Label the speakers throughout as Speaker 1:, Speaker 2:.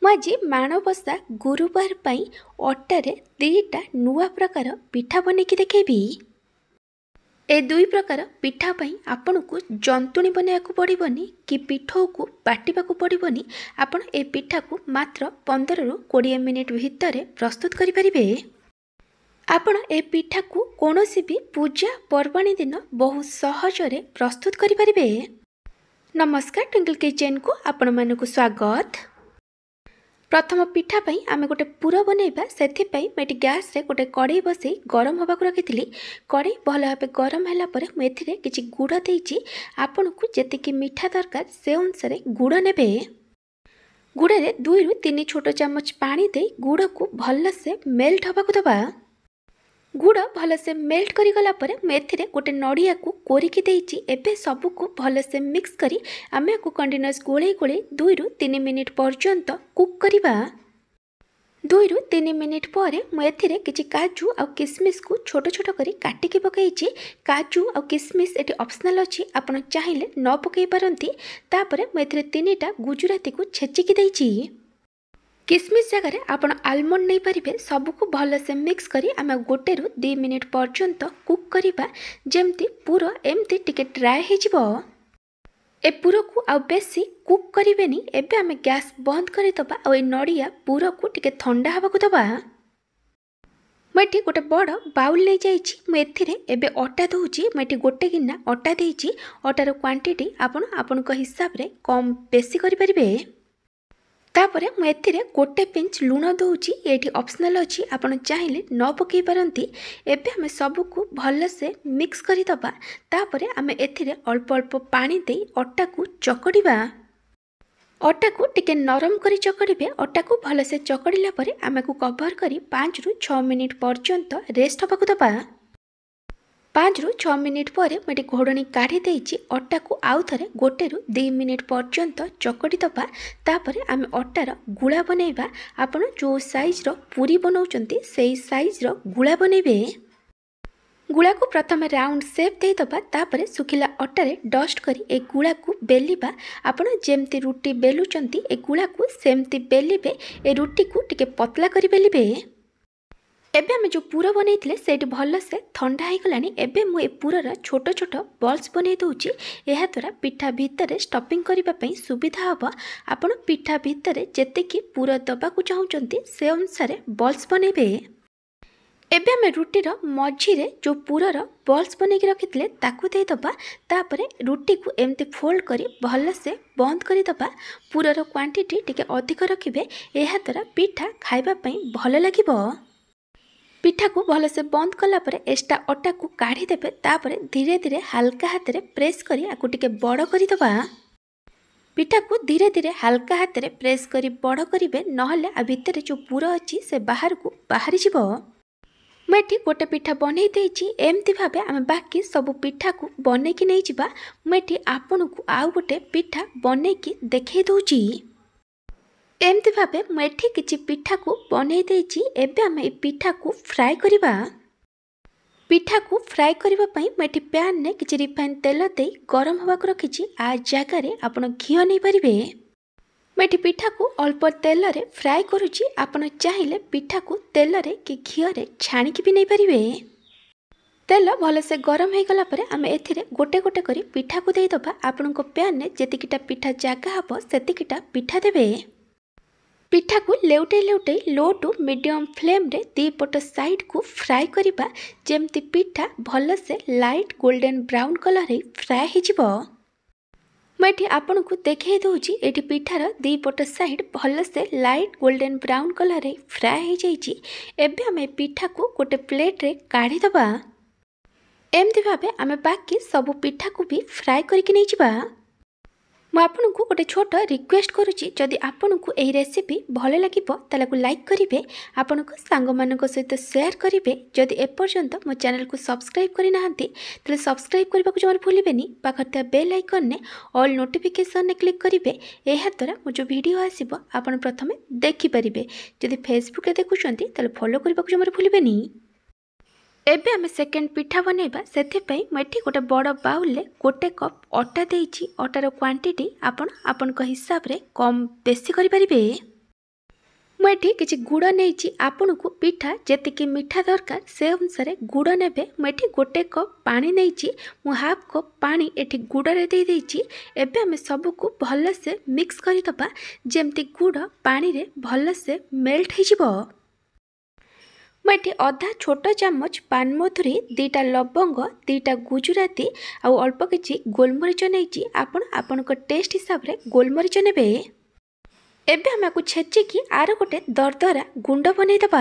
Speaker 1: ମୁଁ ଆଜି ମାଣବସା ଗୁରୁବାର ପାଇଁ ଅଟାରେ ଦୁଇଟା ନୂଆ ପ୍ରକାର ପିଠା ବନେଇକି ଦେଖେଇବି। ए दुई प्रकार पिठा पाई आपनकु जंतुणी बनाया पड़ोनी कि पिठौ को बाटिबा पड़ोनी। आपण ए पिठा को मात्र 15 रु 20 मिनिट भितर प्रस्तुत करें। आपण ए पिठा को कौनसी भी पूजा पर्वाणी दिन बहुत सहजरे प्रस्तुत करें। नमस्कार, ट्विंकल किचन को आपण मानकु स्वागत। प्रथम पिठा पाई आमे गोटे पुर बनैबा। सेथिपाई मैं गैस रे गोटे कड़ाई बसई गरम होबाक रखी। कड़ाई भल भाव गरम है मुझे किसी गुड़ देती। आपन को जेतिकी मीठा दरकार से अनुसार गुड़ नेबे। गुड़ रे 2 रु 3 छोट चामच पानी दे गुड़ को भल से मेल्ट होबाक दबा। गुड़ भल से मेल्ट करी गला परे मैं गोटे नड़िया को कोरिकी देइछि। एबे सबू को भल से मिक्स करी आमे को कंटिन्यूअस गोले गोले 2 रु 3 मिनिट पर्यंत कुक करिबा। 2 रु 3 मिनिट पर मुझे किसी काजू आ किसमिस को छोट छोट करी काटिकी पकईछि। काजू आ किसमिस एटी ऑप्शनल अछि, आपण चाहिए न पकई पारंती। तापरे मुझे 3टा गुजराती को छेचिकी देइछि। किसमिस जगह आपण आलमंड नहीं पारे। सबको भल से मिक्स करी आम 1 रु 2 मिनिट पर्यंत कुक करिबा। जेमती पूरा एमती टिके ड्राई हो। ए पूरा को आ बेसी कुक करें। एबे आम गैस बंद करदबा और ये नड़िया पूरा को टिके ठंडा हवा को दबा। मुझे गोटे बड़ बाउल नहीं जाइछि। मुझे एबे अटा दूची। मुझे गोटे गिना अटा देइछि। अटार क्वांटिटी आपण हिसाब रे कम बेसी करि परिबे। तापरे मुझे गोटे पिंच लुण दूची। ये ऑप्शनल अच्छी, आपण चाहिए न पकई पारंती। एबे हमें सबको भल से मिक्स करदबा। तापरे आमे एथिरे अल्प अल्प पानी दे अटा को चकड़िबा। अटा को टिके नरम करी चकड़िबे। अटा को भल से चकड़िला परे आमे को कवर करी 5 रु 6 मिनिट पर्यंत रेस्ट होबाक दबा। 5 रु 6 मिनिट पर मुझे घोड़नी काढ़ी देइछि। अटा को आउ थे 1 रु 2 मिनिट पर्यंत चकड़ी दबा। तापरे आम अटार गुला बनैबा। आपण जो साइज रो पूरी बनाउचंती सेई साइज रो गुला बनैबे। गुला को प्रथम राउंड शेप दे दबा। तापरे सुखिला अटारे डस्ट करी ए गुला को बेलिबा। आपण जेमती रुटी बेलुचंती ए गुला को सेमती बेलिबे। ए रुटी को टिके पतला करी बेलिबे। एबे हमें जो पूरा बनई से भल से ठंडा हो गलानी। एबे मु ए पूरा छोट छोट बॉल्स बनै दूची। एहा द्वारा पिठा भितर स्टफिंग करबा पई सुविधा हबा। आपण पिठा भितर जेतेकी पूरा दबा को चाहूचंती से अनुसार बॉल्स बनैबे। एबे हमें रुटीर मझिरे जो पूरार बॉल्स बनैक रखिथिले ताकू दे दबा। तापरे रुटी को एमती फोल्ड करी भल से बंद करी दबा। पूरार क्वांटिटी टिके अधिक रखिबे। एहा द्वारा पिठा खाइबा पई भल लागिबो। पिठा को भल से बंद कला परे एक्स्ट्रा अटा को काढ़ी देबे। तापरे धीरे धीरे हल्का हाथ रे प्रेस करी आकु टिके बड़ करी दबा। पिठा को धीरे धीरे हल्का हाथ रे प्रेस करी बड़ करिवे, नहले आ भितर जो पूरा अछि से बाहर को बाहरी जिवो। मेठी गोटे पिठा बनै देइछि। एमती भाबे आमे बाकी सब पिठा को बनै कि नै जिबा। मेठी आपन को आउ गोटे पिठा बनै कि देखै दउछि। एमती भाबे मुझे किसी पिठा को बनै देइछि। एबे आमे ए पिठा को फ्राई करिबा। पिठा को फ्राई करिबा पई मुझे पैन ने किसी रिफाइन तेल दे गरम होबाक रखिछि। आ जगह रे आपण घियो नै परिबे। मुझे पिठा को अल्प तेल रे फ्राई करूछि। आपण चाहिए पिठा को तेल रे कि घियो रे छाणिकी भी नै परिबे। तेल भल से गरम हो गला परे आमे एथिरे गोटे गोटे करी पिठा को दे दबा। आपण को पैन ने जेतिकिटा पिठा जगह हबो सेतिकिटा पिठा देबे। पिठा को लेउटे लेउटे लो टू मीडियम फ्लेम रे दी पट साइड को फ्राई करिबा। जेमती पिठा भल से लाइट गोल्डन ब्राउन कलर रे फ्राई हो जिवो। मैं आपन को देखै दउछि। एठी पिठार दी पट साइड भल से लाइट गोल्डन ब्राउन कलर रे फ्राई हो जाइछि। एबे हमें पिठा को गोटे प्लेट रे काढ़ी दबा। एमती भाबे आमे बाकी सब पिठा को भी फ्राई करके नै जिबा। मैं आपन को गोटे छोट रिक्वेस्ट करुच्ची, जदि आपन को यही रेसिपी भल लगे ताला लाइक करेंगे, आपण सांग मान सहित शेयर करेंगे। जदि एपर्यंत मो चैनल को सब्सक्राइब करना तेल सब्सक्राइब करने को जमा भूलें। पाखे बेल आइकन ने ऑल नोटिफिकेशन ने क्लिक करेंगे। यह द्वारा मो जो वीडियो आसो आपन प्रथम देखिपारे। जदि फेसबुक देखुं फॉलो करने को जमा भूलें। एबे आमे सेकेंड पिठा बनैबा। सेथिपई मेठी गोटे बड़ बाउल ले गोटे कप अटा देइछि। अटार क्वांटिटी आपण हिसाब रे कम बेसी करि परिबे। मुझे किसी गुड़ नहीं आपन को पिठा जी मीठा दरकार से अनुसार गुड़ ने मुझे गोटे कप पानी नहीं मु हाफ कप पानी एठी गुड़ रे दे देछि। एबे हमें सबको भल से मिक्स करदबा जेमती गुड़ पानी रे भल से मेल्ट हो। मुझे अधा छोट चामच पानमधुरी 2टा लवंग 2टा गुजराती आउ अल्प किछि गोलमरीच नहीं आपण टेस्ट हिसाब रे गोलमरीच नेबे। एबे हम आपको छेचिकी आर गोटे दरदरा गुंड बनईदबा।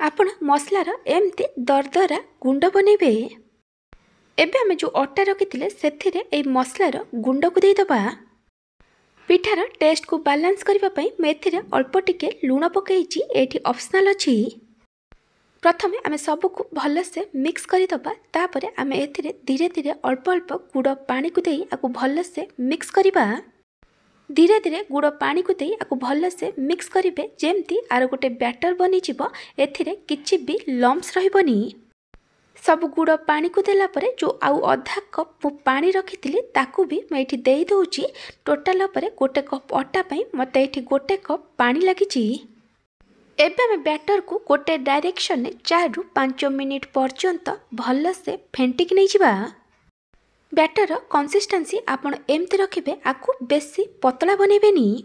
Speaker 1: आपण मसलार एमती दरदरा गुंड बनइबे। एबे हम जो अटा रखी से मसलार गुंड को देदबा। पिठार टेस्ट को बालांस करने मैं अल्प टिके लुण पकई एठी ऑप्शनल अछि। प्रथमे आम सबको भल से मिक्स करदबा तापर आम एथिरे धीरे धीरे अल्प अल्प गुड़ पानी को देई आकु भल से मिक्स करबा। धीरे धीरे गुड़ पानी को देई आकु भल से मिक्स करेंगे जेमती आर गोटे बैटर बनी जीवो एथिरे किछि भी लम्प्स रहिबनी। सब गुड़ पानी को देला परे जो आउ आधा कप पानी रखी ताकू भी मैं एठी देई दउची। टोटाल परे गोटे कप अटा पई मते एठी गोटे कप पानी लागिची। एबे हम बैटर को गोटे डायरेक्शन ने 4 रु 5 मिनिट पर्यंत भल से फेंटिक नहीं जिबा। बैटर कंसिस्टेंसी आपण एमती रखिबे आकु बेसी पतला बनेबेनी।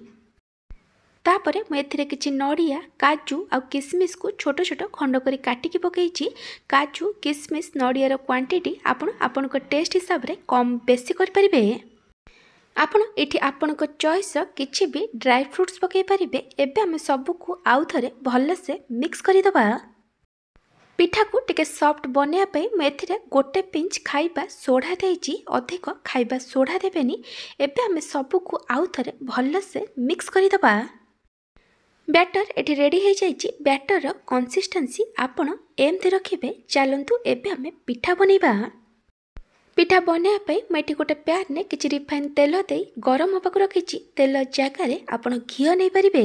Speaker 1: तापरे मैं एथिरे किछि नड़िया काजू आ किसमिस को छोट छोट खंड करी काटिकी पकईची। काजू किसमिस नड़ियार क्वांटिटी आपण को टेस्ट हिसाब रे कम बेसी कर परिबे। आपण एठी आपण को चॉइस किछि भी ड्राई फ्रूट्स पकई परिबे। एबे हम सब को आउ थरे भल से मिक्स करी दबा। पिठा को टिके सॉफ्ट बनया पे मैं गोटे पिंच खाइबा सोढ़ा देइची अधिक खाइबा सोढ़ा देबेनी। एबे हम सब को आउ थरे भल से मिक्स करी दबा। बैटर एठी रेडी हो जाइची। बैटर कंसिस्टेंसी आपण एमते रखिबे। चलंतु एबे हम पिठा बनेबा। पिठा बनया पे मैं गोटे पैन ने किछि रिफाइन तेल दे गरम होबा को रखिची। तेल जगह रे आपण घियो नै परिबे।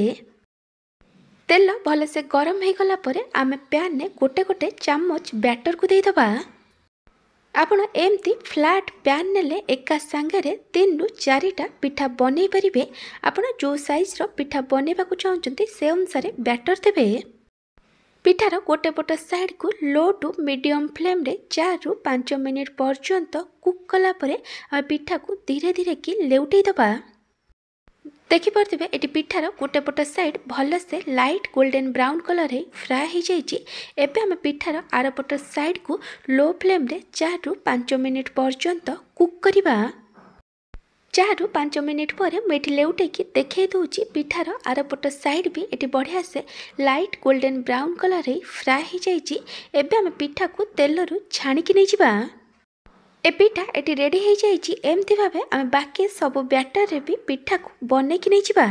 Speaker 1: तेल भल से गरम हो गला परे आमे पैन ने गोटे गोटे चम्मच बैटर को देदबा। आपण एमती फ्लैट पैन नेले एका संगे 3 रु 4टा पिठा बनै परिबे। आपण जो साइज रो पिठा बनेबा को चाहउचंती से अनुसार बैटर देबे। पिठार गोटे पट साइड को लो टू मीडियम फ्लेम रे 4 रु 5 मिनिट पर्यंत कुक कला परे आमे पिठा को धीरे धीरे की लेउटै दबा। देखि परथिबे एटी पिठार गोटे पट साइड भल से लाइट गोल्डन ब्राउन कलर रे फ्राई हो जाइची। एबे हम पिठार आर पट साइड को लो फ्लेम रे 4 रु 5 मिनिट पर्यंत कुक करिबा। 4 रु 5 मिनिट पर मैं लेउटे की देखे दूची। पिठार आर पट साइड भी एटी बढ़िया से लाइट गोल्डन ब्राउन कलर रे फ्राई हो जाइची। एबे हम पिठा को तेल रु छाणिकी नै जिबा। ए पिठा एटी रेडी हो जाइची। एमती भाबे आम बाकी सब बैटर रे भी पिठा को बने की नै जिबा।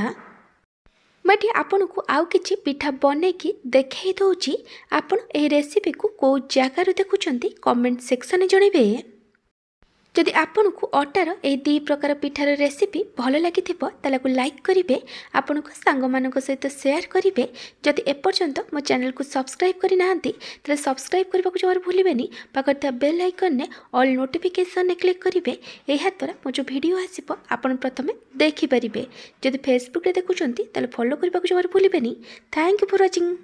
Speaker 1: मैं आपन को आउ किछि पिठा बने की देखे दउची। आपन ए रेसिपी को को जगह रे देखुचंती कमेंट सेक्शन में जणैबे। जदि आपन को अटार ए 2 प्रकार पिठार रेसिपी भल लगी ताला को लाइक करिवे। आपन को सांग मानक सहित शेयर करिवे। जदि एपर्यंत मो चैनल को सब्सक्राइब करि नाहंती तले सब्सक्राइब करबा को जमार भूलिबेनी। पाखर था बेल आइकन ने ऑल नोटिफिकेशन ने क्लिक करिवे। एहा द्वारा मो जो वीडियो आसीबो आपन प्रथमे देखि परिबे। जदि फेसबुक रे देखुचंती तले फॉलो करबा को जमार भूलिबेनी। Thank you for watching.